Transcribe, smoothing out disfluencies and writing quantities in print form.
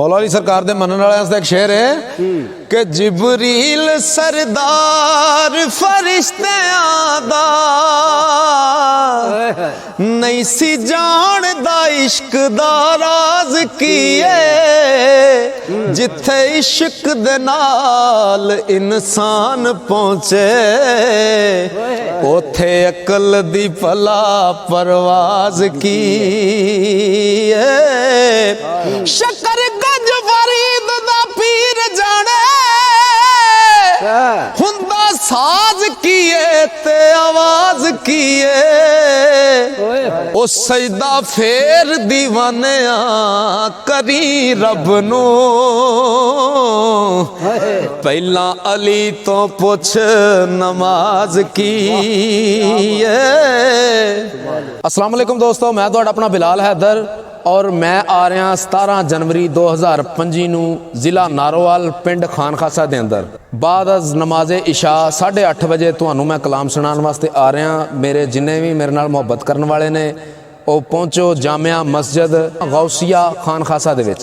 मौला अली सरकार दे मनन वाले वास्ते एक शेर है कि जिबरील सरदार फरिश्तियां दा नहीं सी जानदा इश्क दा राज कीए जिथे इश्क दे नाल इंसान पहुंचे ओथे अकल दी भला परवाज की शकर गंज फरीद दा पीर जाने हुंदा साज कीए ते आवाज कीए ओ सजदा फेर दीवानिया करी रब नू पहला अली तो पुछ नमाज की। अस्सलाम वालेकुम दोस्तों, मैं तुहाडा अपना बिलाल हैदर और मैं आ रहा 17 जनवरी 2025 ਨੂੰ ਜ਼ਿਲ੍ਹਾ ਨਾਰੋਵਾਲ ਪਿੰਡ ਖਾਨ ਖਾਸਾ ਦੇ ਅੰਦਰ ਬਾਅਦ ਨਮਾਜ਼ ਇਸ਼ਾ 8:30 ਵਜੇ ਤੁਹਾਨੂੰ ਮੈਂ ਕਲਾਮ ਸੁਣਾਉਣ ਵਾਸਤੇ ਆ ਰਿਹਾ। ਮੇਰੇ ਜਿੰਨੇ ਵੀ ਮੇਰੇ ਨਾਲ ਮੁਹੱਬਤ ਕਰਨ ਵਾਲੇ ਨੇ ਉਹ ਪਹੁੰਚੋ ਜਾਮਿਆ ਮਸਜਿਦ ਗੌਸੀਆ ਖਾਨ ਖਾਸਾ ਦੇ ਵਿੱਚ।